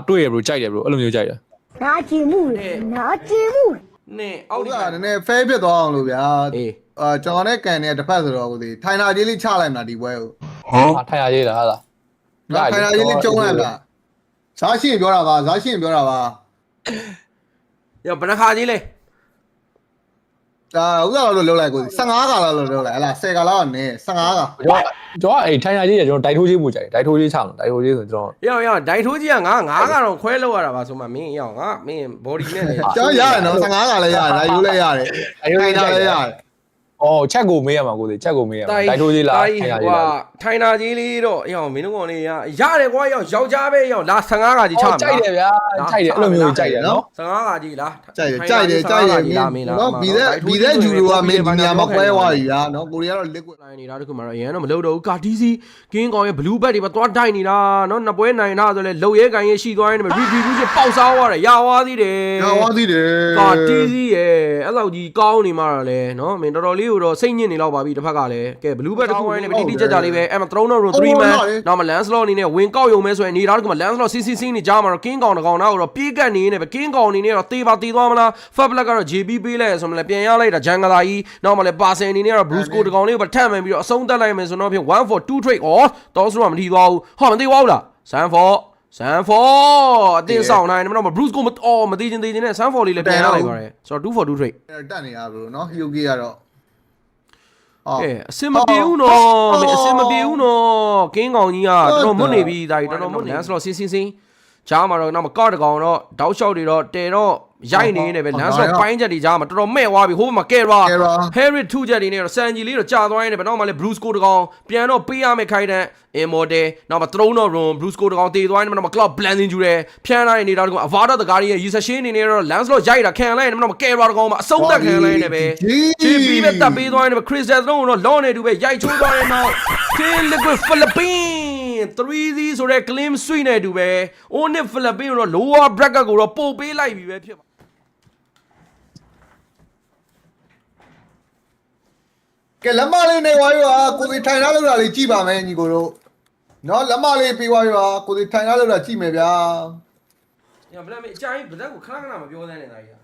တွေ့ရ bro ကြိုက်တယ် bro အဲ့လိုမျိုးကြိုက်တယ်拿节目拿节目နဲ့အောက် ဟုတ် ဒီ ကဲ့နည်းနည်းဖဲဖြစ်သွားအောင်လို့ဗျာ အေး ကျွန်တော်နဲ့ကန်နေတဲ့တစ်ဖက်ဆိုတော့ကိုဒီထိုင်တာကြီးလေးချလိုက်မှာဒီပွဲကို ထိုင်ရရေးလားဟာလား နော်ထိုင်တာကြီးလေးကျုံးလိုက်မှာဇာရှိရင်ပြောတာပါဇာရှိရင်ပြောတာပါ ရောဘယ်နှခါကြီးလဲ ဒါဥစ္စာလို့လုပ်လိုက်ကို15ခါလောက်လုပ်လိုက်ဟလား10ခါလောက်ကနေ15ခါ ကျွန်တော်အဲ့ထိုင်ရရေးကျွန်တော်ဒိုက်ထိုးကြီးပို့ကြတယ်ဒိုက်ထိုးကြီးချအောင်ဒိုက်ထိုးကြီးဆိုကျွန်တော် ရောဒိုင်ထိုးကြီးကငါကတော့ခွဲလောက်ရတာပါဆိုမှမင်းရောငါမင်း body နဲ့လေ ကျွန်တော်ရတယ်နော်15ခါလည်းရတယ်ဒါယူလည်းရတယ်ထိုင်တာလည်းရတယ် အော်ချက်ကိုမေးရမှာကိုချက်ကိုမေးရမှာဒိုက်ထိုးကြီးလားထိုင်ရရေးလား ထိုင်တာကြီးလေးတော့ရောမင်းတို့ကောင်လေးရတယ်ကွာရောယောက်ျားပဲရောလာ15ခါကြီးချမှာ ကြိုက်တယ်ဗျာကြိုက်တယ်အဲ့လိုမျိုးကြိုက်တယ်နော် 15ခါကြီးလား ကြိုက်တယ်နော်ဘီတဲ့ဂျူလိုကမင်းဒီနေရာမှာခွဲသွားပြီဗျာနော်ကိုရီးယားတော့ liquid နိုင်နေတာတခုမှတော့အရင်တော့မလုပ်တော့ဘူးကာတီစီကင်းကောင်ရဲ့ blue bag တွေပါသွားတိုက်နေတာနော်နှစ်ပွဲနိုင်တာဆိုလဲလုံရဲကန်ရဲ့ရှိသွားရင် review ချင်းပေါက်စားသွားတယ်ရသွားသေးတယ် ရသွားသေးတယ် ကာတီစီရဲ့အဲ့လောက်ကြီးကောင်းနေမှာတော့လဲနော်မင်းတော်တော်လေးကိုတော့စိတ်ညစ်နေလောက်ပါပြီတစ်ဖက်ကလည်းကဲ blue bag တစ်ခုနဲ့တိတိကျကျလေးပဲအဲ့မှာ throne room 3 man နောက်မှာ landslot အနေနဲ့ဝင်ကောက်ရုံပဲဆိုရင်နေတာတခုမှ landslot စီစီနေကြားမှာတော့ king ကောင်တကောင်တော့ပြေးကတ်နေနေပဲ king ကောင်အနေနဲ့တော့တေးပါတေးသွားမလား fab black ကတော့ JB ပေးလိုက်ဆိုမှလည်းပြန်ရလိုက်တာဂျန်ဂလာကြီးနောက်မှလည်းပါစင်အနေနဲ့တော့ bruce ကိုတကောင်လေးကိုထပ်မှန်ပြီးတော့အဆုံးတက်လိုက်မယ်ဆိုတော့ဖြစ်1 for 2 trade ဩတော့ဆိုတော့မထီသွားဘူးဟောမသိသွားဘူးလား Sanford အတင်းဆောင်နိုင်တယ်မတော့ bruce ကိုမသိချင်းနဲ့ Sanford လေးလည်းပြန်ရလိုက်ပါတယ်ဆိုတော့2 for 2 trade တက်နေရဘရိုနော် Hyugi ကတော့ ကဲအစင်မပြေဘူးနော်မင်းအစင်မပြေဘူးနော်ကင်းကောင်ကြီးကတော်တော်မွတ်နေပြီဒါကြီးတော်တော်မွတ်နေဆိုတော့စင်းကြားမှာတော့နောက်မှာကော့တကောင်တော့တောက်လျှောက်တွေတော့တဲတော့ရိုက်နေနေပဲလမ်းဆိုတော့ပိုင်းချက်တွေကြားမှာတော်တော်မဲ့သွားပြီဟိုဘက်မှာကဲရာ Harry 2ချက်တွေနဲ့တော့စန်ဂျီလေးတော့ကြာသွားရင်ပဲနောက်မှလည်း Bruce ကိုတကောင်ပြန်တော့ပေးရမယ်ခိုင်တဲ့ Immortal နောက်မှာ Throne of Room Bruce ကိုတကောင်တေသွားရင်နောက်မှာ Cloud Blending ကျူတယ်ဖြန်းလိုက်နေတာတော့ Avada တကားကြီးရဲ့ User Shane အနေနဲ့တော့ Lancelot ရိုက်တာခံလိုက်ရင်နောက်မှာကဲရာတကောင်မှာအဆုံးသက်ခံလိုက်နေပဲ JP ပဲတပ်ပေးသွားရင် Chris Zedron တော့ Law နေတူပဲရိုက်ချိုးသွားရင်တော့ King Liquid Philippines 3D ဆိုတဲ့ claim suite နဲ့တူပဲ Only Philippines တော့ lower bracket ကိုတော့ပို့ပေးလိုက်ပြီပဲဖြစ်ပါကဲလက်မလေးနေဝါးရွာကိုစီထိုင်ထားလို့တာလေးကြည့်ပါမယ်ညီကိုတို့နော်လက်မလေးပေးဝါးရွာကိုစီထိုင်ထားလို့တာကြည့်မယ်ဗျာ ညဘလက်မေးအကြိုင်းဘလက်ကိုခဏမပြောသန်းနေတာကြီး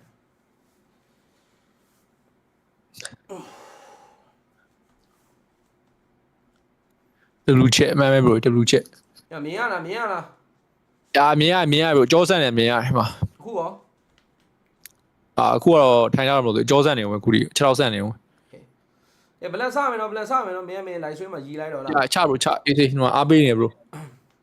W ချက်အမှန်ပဲ bro W ချက် ညမြင်ရလား ဒါမြင်ရ bro ကြောဆန့်နေမြင်ရဟိုမှာ အခုရော အခုကတော့ထိုင်ရတော့မလို့ကြောဆန့်နေဝင်ခုဒီ6လောက်ဆန့်နေဝင် ဘလက်စမယ်နော်မင်းလိုက်ဆွေးမှာရီလိုက်တော့လား ချ bro ချအေးဟိုမှာအားပေးနေ bro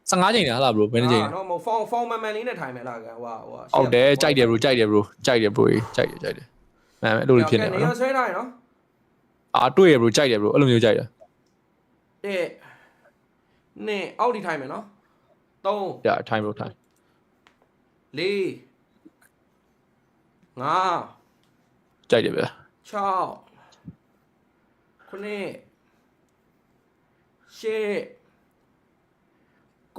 15ချိန်လား bro ဘယ်နှချိန်လဲ နော်မဖောင်းမန်လေးနဲ့ထိုင်မယ်လားကွာဟိုဟုတ်တယ်ကြိုက်တယ် bro ကြိုက်တယ် bro ကြိုက်တယ် bro ကြိုက်တယ်မှန်ပဲအဲ့လိုဖြစ်နေပါ နေ နော် ဆွဲထားရနော် တွေ့ရ bro ကြိုက်တယ် bro အဲ့လိုမျိုးကြိုက်တယ် နဲ့အောက်ဒီထိုင်မယ်နော်3 ကြာထိုင် bro ထိုင် 4 5 ကြိုက်တယ်ဗျာ 6 9 10 9 10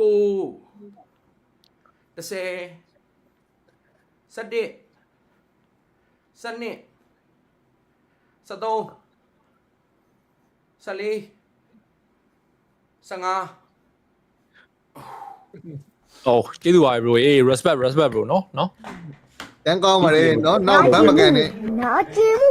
11 12 13 14 15အော်ကျေးဇူးပါ bro အေး respect bro နော် တန်းကောင်းပါလေနော်နောက်ဘမ်းမကန်နဲ့拿节目。